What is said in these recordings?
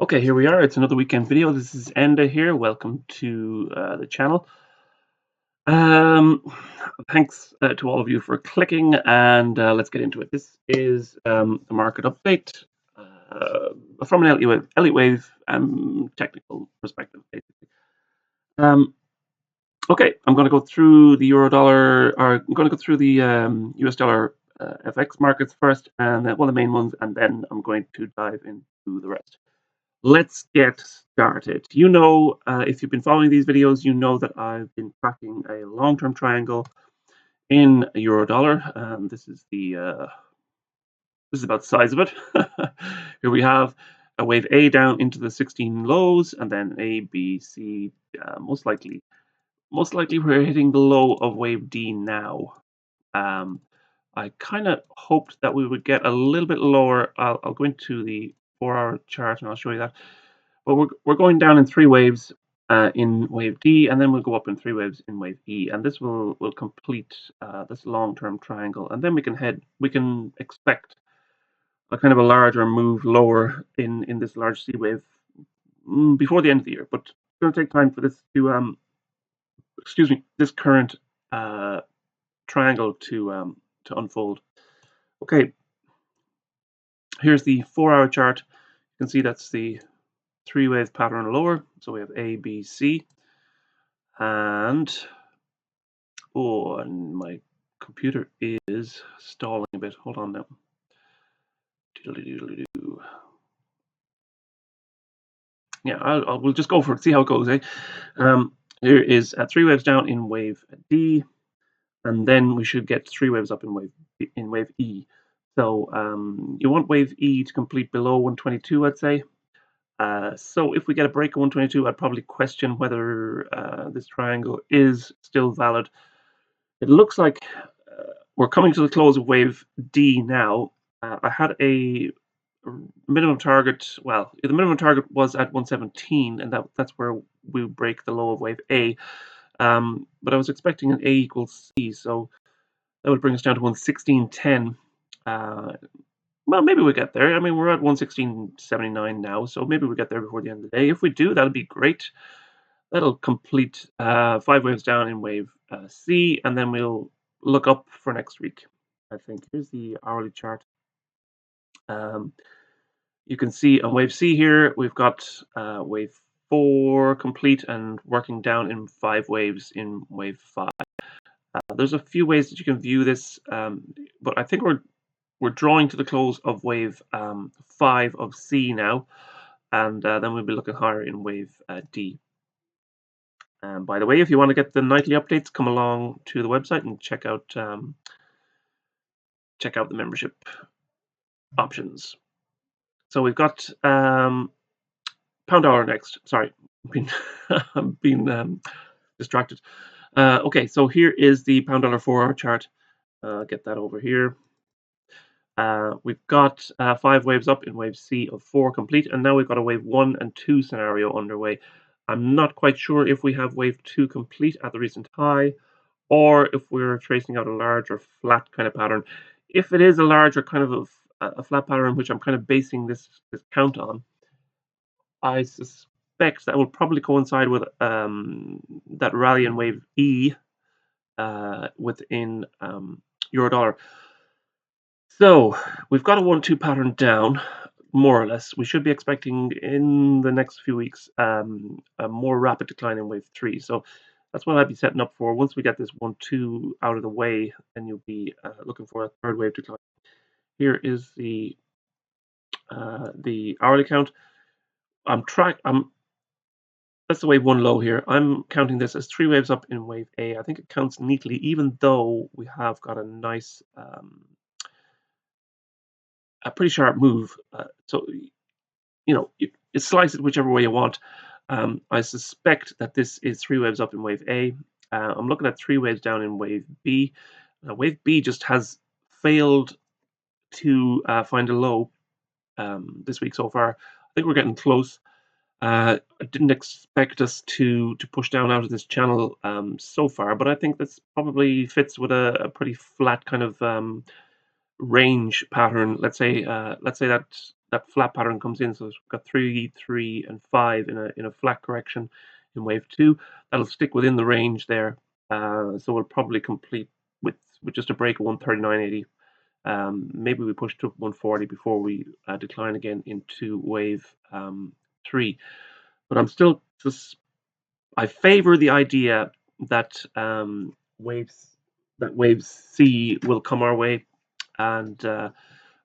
Okay, here we are. It's another weekend video. This is Enda here. Welcome to the channel. Um, Thanks to all of you for clicking, and let's get into it. This is a market update from an Elliott wave technical perspective, basically. Okay, I'm going to go through the euro dollar, or I'm going to go through the US dollar FX markets first, and then, well, the main ones, and then I'm going to dive into the rest. Let's get started. If you've been following these videos, you know that I've been tracking a long-term triangle in euro dollar. This is about the size of it. Here we have a wave A down into the 16 lows, and then A, B, C. Most likely we're hitting the low of wave D now. I kind of hoped that we would get a little bit lower. I'll go into the 4-hour chart and I'll show you that. But we're going down in 3 waves in wave D, and then we'll go up in 3 waves in wave E, and this will complete this long-term triangle, and then we can expect a kind of a larger move lower in this large C wave before the end of the year. But it's going to take time for this to this current triangle to unfold. Okay, here's the 4-hour chart. You can see that's the 3-wave pattern lower. So we have A, B, C, and my computer is stalling a bit. Hold on now. Yeah, we'll just go for it. See how it goes. Here is 3 waves down in wave D, and then we should get 3 waves up in wave E. So you want wave E to complete below 122, I'd say. So if we get a break of 122, I'd probably question whether this triangle is still valid. It looks like we're coming to the close of wave D now. I had a minimum target. Well, the minimum target was at 117, and that's where we break the low of wave A. But I was expecting an A equals C, so that would bring us down to 116.10. Well, maybe we get there. I mean, we're at 116.79 now, so maybe we get there before the end of the day. If we do, that'll be great. That'll complete 5 waves down in wave C, and then we'll look up for next week. I think here's the hourly chart. You can see on wave C here, we've got wave 4 complete and working down in 5 waves in wave 5. There's a few ways that you can view this, but I think we're drawing to the close of wave 5 of C now, and then we'll be looking higher in wave D. By the way, if you want to get the nightly updates, come along to the website and check out the membership options. So we've got pound dollar next. Sorry, I'm being distracted. Okay, so here is the pound dollar 4-hour chart. Get that over here. We've got 5 waves up in wave C of 4 complete, and now we've got a wave 1 and 2 scenario underway. I'm not quite sure if we have wave 2 complete at the recent high, or if we're tracing out a larger flat kind of pattern. If it is a larger kind of a flat pattern, which I'm kind of basing this count on, I suspect that will probably coincide with that rally in wave E within euro dollar. So we've got a 1-2 pattern down, more or less. We should be expecting in the next few weeks a more rapid decline in wave 3. So that's what I'd be setting up for. Once we get this 1-2 out of the way, then you'll be looking for a third wave decline. Here is the hourly count. That's the wave 1 low here. I'm counting this as 3 waves up in wave A. I think it counts neatly, even though we have got a nice, a pretty sharp move. So you slice it whichever way you want. I suspect that this is 3 waves up in wave A. I'm looking at 3 waves down in wave B. Wave B just has failed to find a low this week so far. I think we're getting close. I didn't expect us to push down out of this channel so far, but I think this probably fits with a pretty flat kind of range pattern. Let's say that that flat pattern comes in. So we've got 3, 3, and 5 in a flat correction in wave 2. That'll stick within the range there. So we'll probably complete with just a break of 139.80. Maybe we push to 140 before we decline again into wave 3. But I'm still just, I favor the idea that wave C will come our way and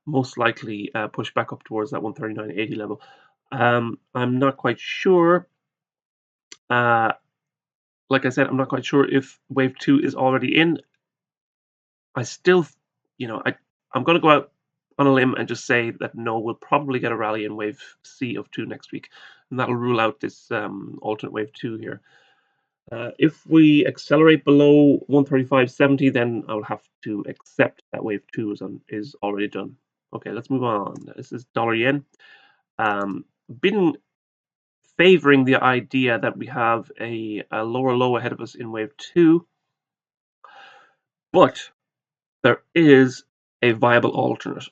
most likely push back up towards that 139.80 level. I'm not quite sure. Like I said, I'm not quite sure if wave 2 is already in. I still, I'm going to go out on a limb and just say that no, we'll probably get a rally in wave C of 2 next week, and that'll rule out this alternate wave 2 here. If we accelerate below 135.70, then I'll have to accept that wave 2 is already done. Okay, let's move on. This is dollar yen. Been favoring the idea that we have a lower low ahead of us in wave 2, but there is a viable alternate.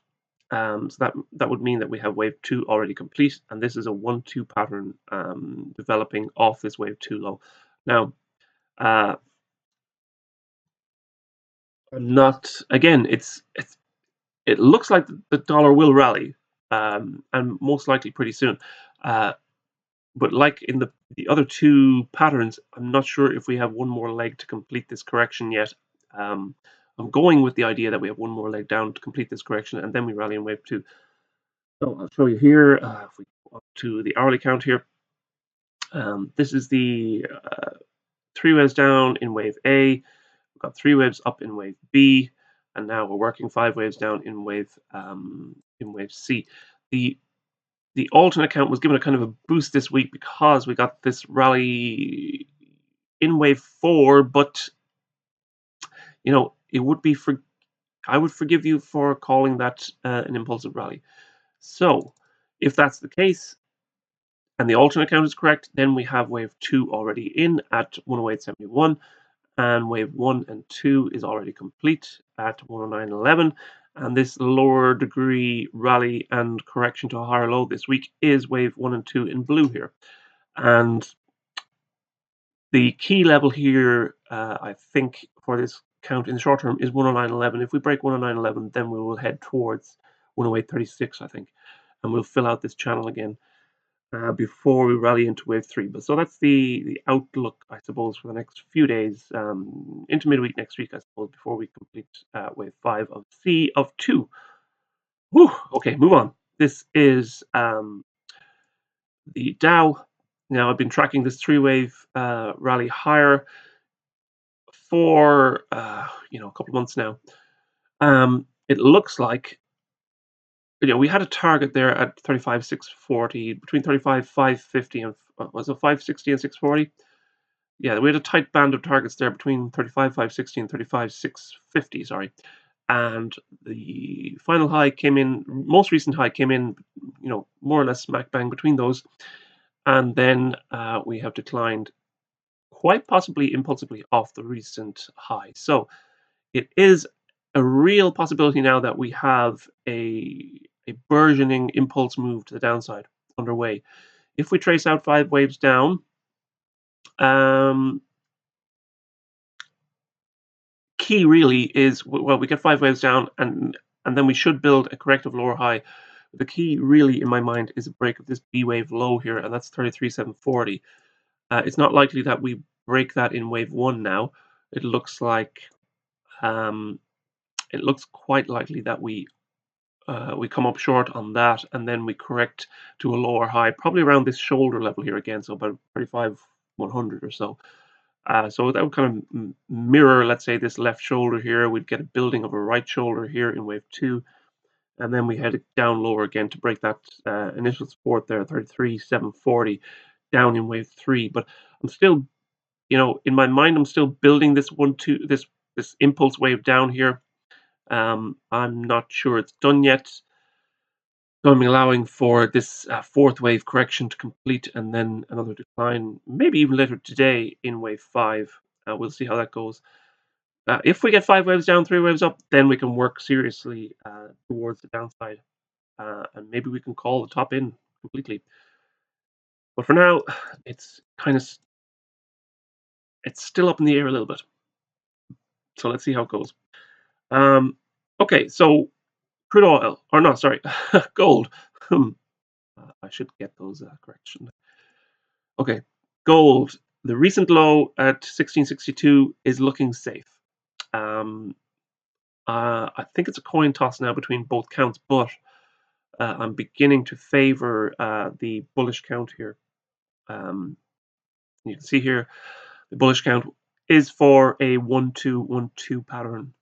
So that would mean that we have wave 2 already complete, and this is a 1-2 pattern developing off this wave 2 low. Now, I'm not, again, it looks like the dollar will rally, and most likely pretty soon. But like in the other 2 patterns, I'm not sure if we have one more leg to complete this correction yet. I'm going with the idea that we have one more leg down to complete this correction, and then we rally in wave 2. So I'll show you here. If we go up to the hourly count here, this is the 3 waves down in wave A. We've got 3 waves up in wave B, and now we're working 5 waves down in wave C. The alternate account was given a kind of a boost this week because we got this rally in wave 4, but it would be I would forgive you for calling that an impulsive rally. So if that's the case and the alternate account is correct, then we have wave 2 already in at 108.71, and wave 1 and 2 is already complete at 109.11. And this lower degree rally and correction to a higher low this week is wave 1 and 2 in blue here. And the key level here, I think, for this count in the short term is 109.11. If we break 109.11, then we will head towards 108.36, I think, and we'll fill out this channel again before we rally into wave 3. But so that's the outlook, I suppose, for the next few days, into midweek next week, I suppose, before we complete wave 5 of C of 2. Whew, okay, move on. This is the Dow. Now, I've been tracking this 3-wave rally higher for a couple of months now. It looks like we had a target there at 35,640, between 35,550 and was it 560 and 640? Yeah, we had a tight band of targets there between 35,560 and 35,650. Sorry, and the final high came in. Most recent high came in, more or less smack bang between those, and then we have declined quite possibly impulsively off the recent high. So it is a real possibility now that we have a burgeoning impulse move to the downside underway. If we trace out 5 waves down, key really is, well, we get 5 waves down and then we should build a corrective lower high. The key really in my mind is a break of this B wave low here, and that's 33,740. It's not likely that we break that in wave 1 now. It looks like it looks quite likely that we come up short on that, and then we correct to a lower high, probably around this shoulder level here again, so about 35,100 or so. So that would kind of mirror, let's say, this left shoulder here. We'd get a building of a right shoulder here in wave 2, and then we head down lower again to break that initial support there, 33,740, down in wave 3. But I'm still, in my mind, I'm still building this this impulse wave down here. I'm not sure it's done yet. So I'm allowing for this 4th wave correction to complete, and then another decline, maybe even later today in wave 5. We'll see how that goes. If we get 5 waves down, 3 waves up, then we can work seriously towards the downside. and maybe we can call the top in completely. But for now, it's it's still up in the air a little bit. So let's see how it goes. Okay, so crude oil, or no, sorry, gold. I should get those corrections. Okay, gold. The recent low at 1662 is looking safe. Um, I think it's a coin toss now between both counts, but I'm beginning to favor the bullish count here. You can see here the bullish count is for a 1-2-1-2 pattern.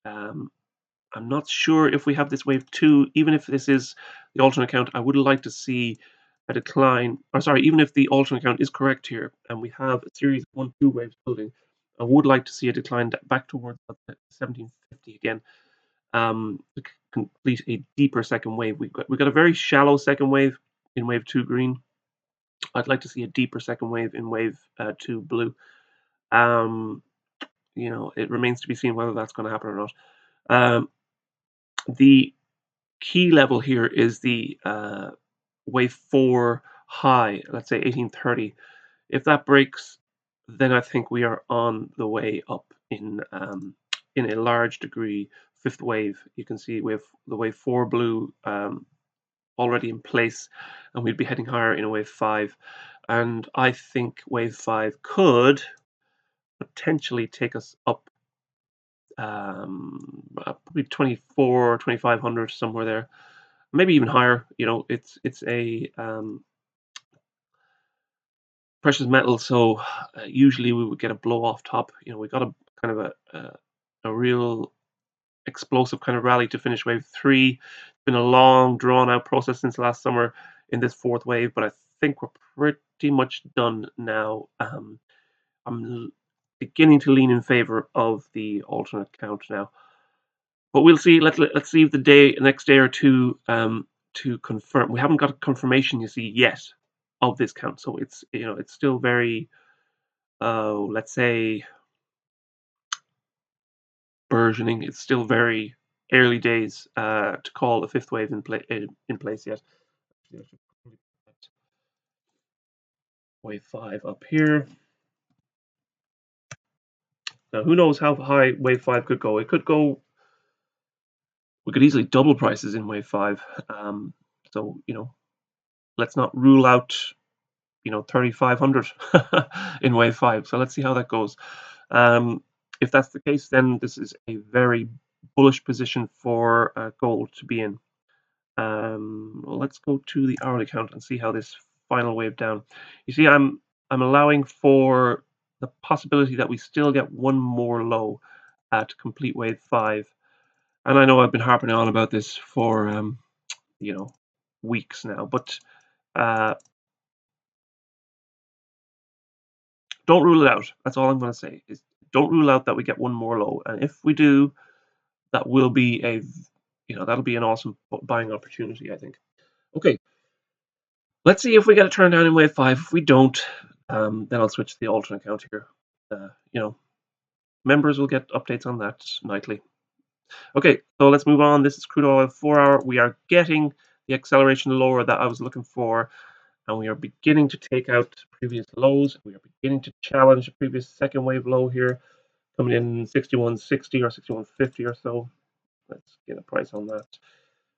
I'm not sure if we have this wave 2, even if this is the alternate count, I would like to see a decline, or sorry, even if the alternate count is correct here and we have a series of 1-2 waves building, I would like to see a decline back towards 1750 again, to complete a deeper second wave. We got a very shallow second wave in wave 2 green. I'd like to see a deeper second wave in wave 2 blue. It remains to be seen whether that's going to happen or not. The key level here is the wave 4 high, let's say 1830. If that breaks, then I think we are on the way up in a large degree. Fifth wave, you can see we have the wave 4 blue already in place, and we'd be heading higher in a wave 5. And I think wave 5 could potentially take us up probably 24, 2500, somewhere there, maybe even higher. It's a precious metal, so usually we would get a blow off top. We got a kind of a real explosive kind of rally to finish wave 3. It's been a long, drawn out process since last summer in this fourth wave, but I think we're pretty much done now. I'm beginning to lean in favor of the alternate count now, but we'll see. Let's see if the next day or two to confirm. We haven't got a confirmation, you see, yet of this count, so it's still very let's say burgeoning. It's still very early days to call a fifth wave in place yet. Wave 5 up here. Now, who knows how high wave 5 could go? It could go. We could easily double prices in wave 5. So let's not rule out 3,500 in wave 5. So let's see how that goes. If that's the case, then this is a very bullish position for gold to be in. Let's go to the hourly count and see how this final wave down. You see, I'm allowing for the possibility that we still get one more low at complete wave 5. And I know I've been harping on about this for weeks now, but don't rule it out. That's all I'm going to say. Is don't rule out that we get one more low, and if we do, that will be that'll be an awesome buying opportunity, I think. Okay, let's see if we get a turn down in wave 5. If we don't, then I'll switch to the alternate count here. Members will get updates on that nightly. Okay, so let's move on. This is crude oil 4-hour. We are getting the acceleration lower that I was looking for, and we are beginning to take out previous lows. We are beginning to challenge the previous second wave low here, coming in 61.60 or 61.50 or so. Let's get a price on that.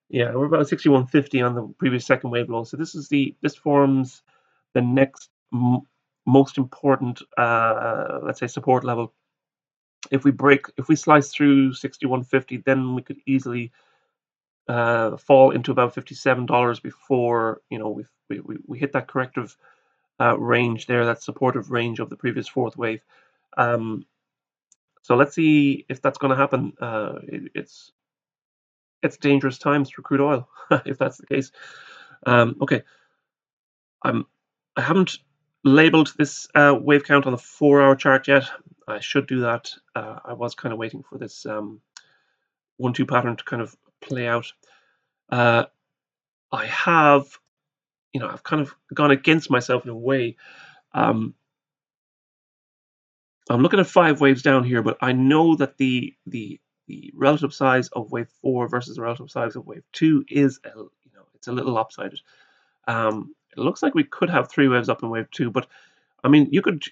Yeah, we're about 61.50 on the previous second wave low. So this forms the next most important, let's say, support level. If we slice through 61.50, then we could easily fall into about $57 before we hit that corrective range there, that supportive range of the previous fourth wave. So let's see if that's going to happen. It's dangerous times for crude oil if that's the case. Okay, I haven't labeled this wave count on the 4-hour chart yet. I should do that. I was kind of waiting for this 1-2 pattern to kind of play out. I have, I've kind of gone against myself in a way. I'm looking at 5 waves down here, but I know that the the relative size of wave 4 versus the relative size of wave 2 is it's a little lopsided. It looks like we could have 3 waves up in wave 2, but I mean you could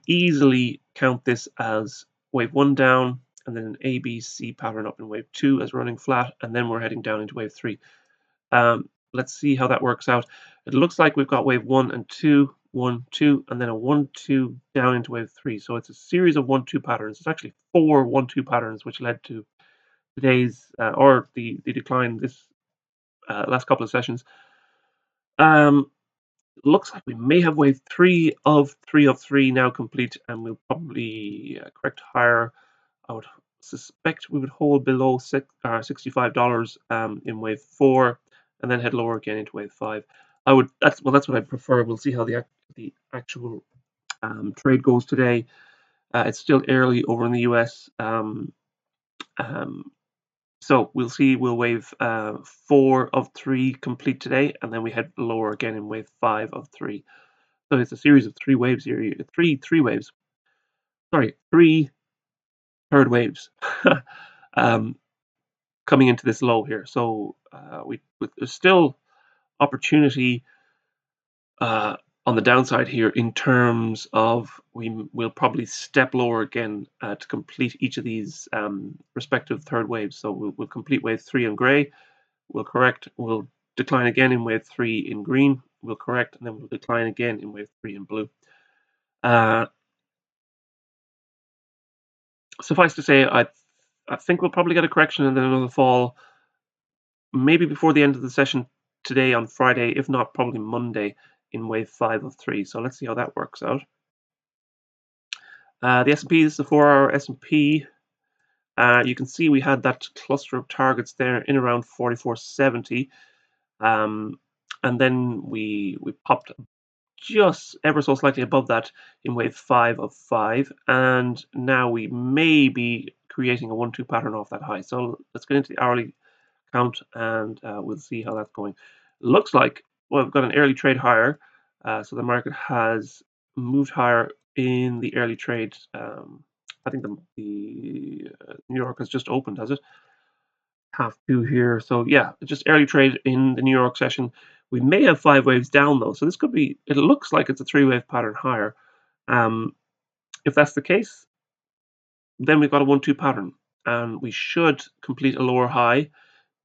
easily count this as wave 1 down and then an A B C pattern up in wave 2 as running flat, and then we're heading down into wave 3. Let's see how that works out. It looks like we've got wave 1 and 2, 1, 2, and then a 1, 2 down into wave 3. So it's a series of 1, 2 patterns. It's actually 4 1, 2 patterns, which led to today's or the decline this last couple of sessions. Looks like we may have wave 3 of 3 now complete, and we'll probably correct higher. I would suspect we would hold below $65 in wave 4, and then head lower again into wave 5. That's what I prefer. We'll see how the actual trade goes today. It's still early over in the US. So we'll see. We'll wave 4 of 3 complete today, and then we head lower again in wave 5 of 3. So it's a series of 3 waves here. Three waves. Sorry, 3 third waves coming into this low here. So there's still opportunity on the downside here in terms of we'll probably step lower again to complete each of these respective third waves. So we'll complete wave 3 in gray, we'll correct, we'll decline again in wave 3 in green, we'll correct, and then we'll decline again in wave 3 in blue. Suffice to say, I think we'll probably get a correction and then another fall, maybe before the end of the session today on Friday, if not probably Monday in wave 5 of 3. So let's see how that works out. The S&P is the 4-hour S&P. You can see we had that cluster of targets there in around 44.70, and then we popped just ever so slightly above that in wave 5 of 5, and now we may be creating a 1-2 pattern off that high. So let's get into the hourly count, and we'll see how that's going. Looks like we've got an early trade higher, so the market has moved higher in the early trade. I think the New York has just opened, has it? 1/2 here. So yeah, just early trade in the New York session. We may have 5 waves down though, so this could be. It looks like it's a 3-wave pattern higher. If that's the case, then we've got a 1-2 pattern, and we should complete a lower high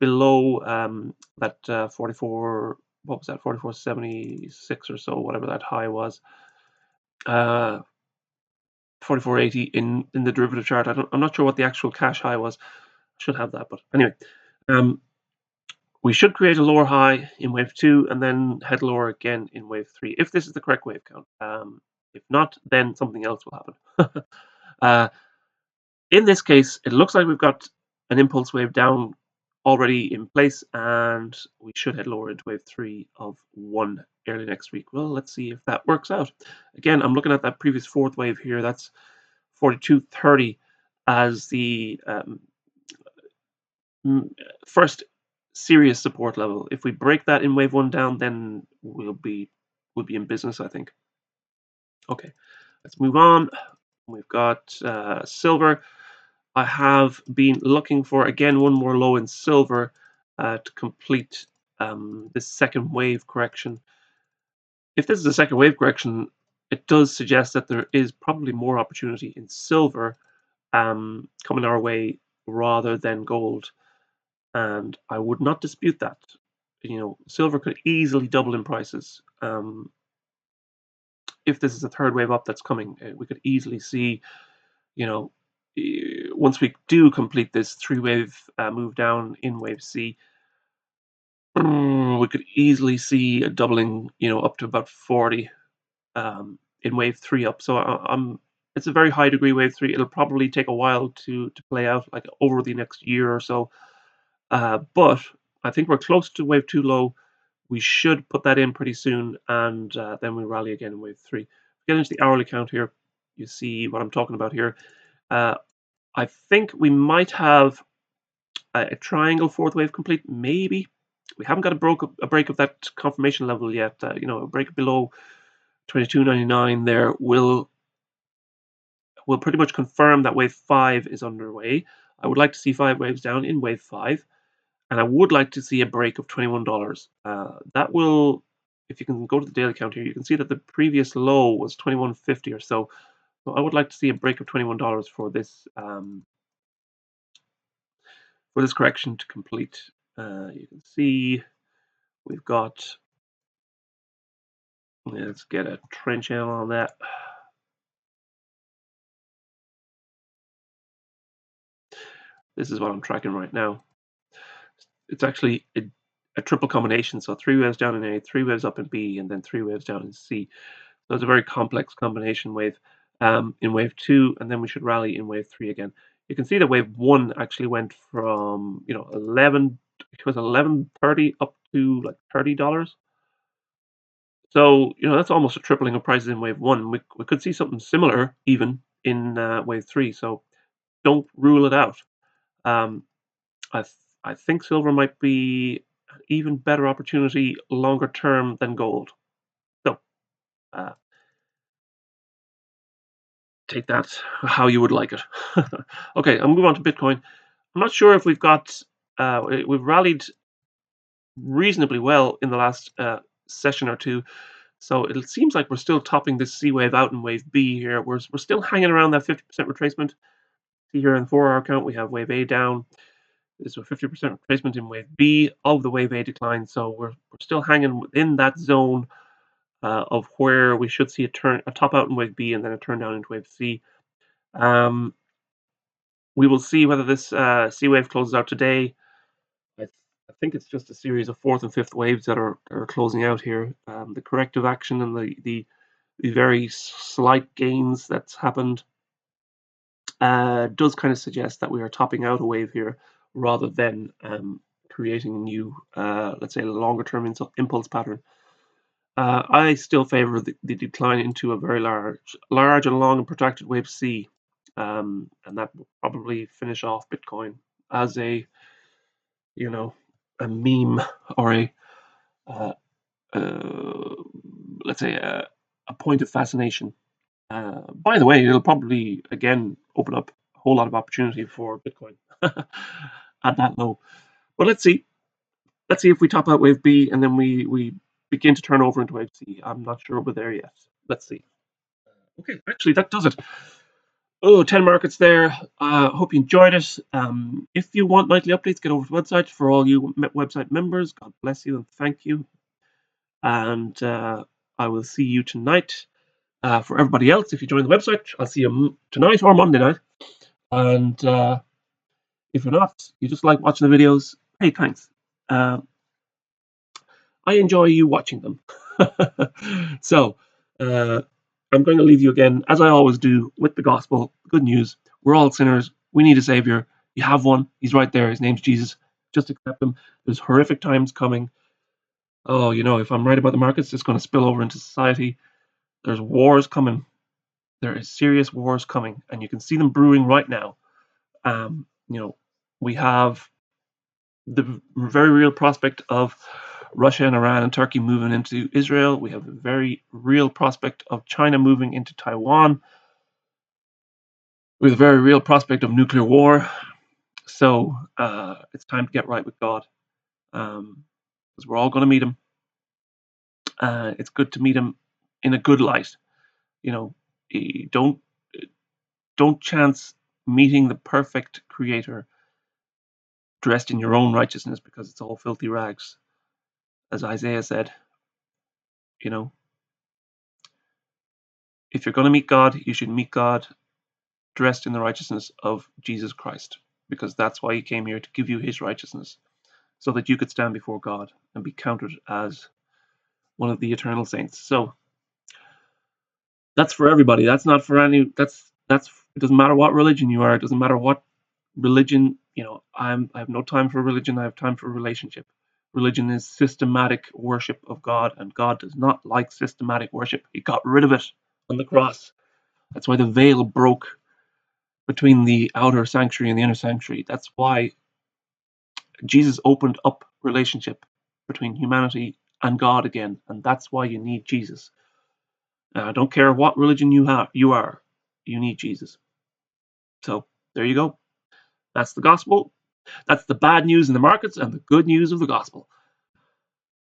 below that 44. What was that? 44.76 or so, whatever that high was. 44.80 in the derivative chart. I'm not sure what the actual cash high was. I should have that, but anyway, we should create a lower high in wave 2 and then head lower again in wave 3 if this is the correct wave count. If not, then something else will happen. In this case, it looks like we've got an impulse wave down already in place, and we should head lower into wave 3 of 1 early next week. Well, let's see if that works out. Again, I'm looking at that previous 4th wave here. That's 42.30 as the first serious support level. If we break that in wave 1 down, then we'll be in business, I think. Okay, let's move on. We've got silver. I have been looking for, again, one more low in silver to complete this second wave correction. If this is a second wave correction, it does suggest that there is probably more opportunity in silver coming our way rather than gold. And I would not dispute that. Silver could easily double in prices. If this is a third wave up that's coming, we could easily see, once we do complete this 3-wave move down in wave C, we could easily see a doubling, up to about 40 in wave 3 up. So it's a very high degree wave 3. It'll probably take a while to play out, like over the next year or so. But I think we're close to wave 2 low. We should put that in pretty soon, and then we rally again in wave 3. Get into the hourly count here. You see what I'm talking about here. I think we might have a triangle 4th wave complete, maybe. We haven't got a break of that confirmation level yet. A break below 22.99 there will pretty much confirm that wave 5 is underway. I would like to see 5 waves down in wave 5, and I would like to see a break of $21. That will, if you can go to the daily count here, you can see that the previous low was 21.50 or so. So I would like to see a break of $21 for this correction to complete. You can see we've got. Let's get a trend channel on that. This is what I'm tracking right now. It's actually a triple combination. So 3 waves down in A, 3 waves up in B, and then 3 waves down in C. So it's a very complex combination wave in wave 2, and then we should rally in wave 3 again. You can see that wave 1 actually went from 11.30 up to like $30. So that's almost a tripling of prices in wave 1. We could see something similar even in wave 3. So don't rule it out. Um, I think silver might be an even better opportunity longer term than gold. So uh, take that how you would like it. Okay, I'll move on to Bitcoin. I'm not sure if we've rallied reasonably well in the last session or two. So it seems like we're still topping this C wave out in wave B here. We're still hanging around that 50% retracement. See here in the 4-hour count, we have wave A down. There's a 50% retracement in wave B of the wave A decline. So we're still hanging within that zone of where we should see a top out in wave B and then a turn down into wave C. We will see whether this C wave closes out today. I think it's just a series of 4th and 5th waves that are closing out here. The corrective action and the very slight gains that's happened does kind of suggest that we are topping out a wave here rather than creating a new, let's say, longer term impulse pattern. I still favor the decline into a very large and long and protracted wave C, and that will probably finish off Bitcoin as a meme or uh, let's say a point of fascination. By the way, it'll probably again open up a whole lot of opportunity for Bitcoin at that low. But let's see. Let's see if we top out wave B and then we begin to turn over into wave C. I'm not sure we're there yet. Let's see. Okay, actually that does it. 10 markets there. Hope you enjoyed it. If you want nightly updates, get over to the website. For all you website members, God bless you and thank you. And I will see you tonight. For everybody else, if you join the website, I'll see you tonight or Monday night. And if you're not, you just like watching the videos, hey, thanks. I enjoy you watching them. So I'm going to leave you again, as I always do, with the gospel, good news. We're all sinners. We need a savior. You have one. He's right there. His name's Jesus. Just accept him. There's horrific times coming. Oh, if I'm right about the markets, it's going to spill over into society. There's wars coming. There is serious wars coming, and you can see them brewing right now. We have the very real prospect of Russia and Iran and Turkey moving into Israel. We have a very real prospect of China moving into Taiwan. We have a very real prospect of nuclear war. So it's time to get right with God, because we're all going to meet him. It's good to meet him in a good light. Don't chance meeting the perfect creator dressed in your own righteousness, because it's all filthy rags. As Isaiah said, if you're going to meet God, you should meet God dressed in the righteousness of Jesus Christ, because that's why he came here, to give you his righteousness, so that you could stand before God and be counted as one of the eternal saints. So that's for everybody. That's not for any. It doesn't matter what religion you are. It doesn't matter what religion. I have no time for religion. I have time for relationship. Religion is systematic worship of God, and God does not like systematic worship. He got rid of it on the cross. That's why the veil broke between the outer sanctuary and the inner sanctuary. That's why Jesus opened up relationship between humanity and God again, and that's why you need Jesus. I don't care what religion you are, you need Jesus. So there you go. That's the gospel. That's the bad news in the markets and the good news of the gospel.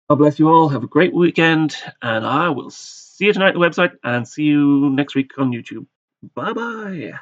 God bless you all. Have a great weekend, and I will see you tonight on the website and see you next week on YouTube. Bye-bye.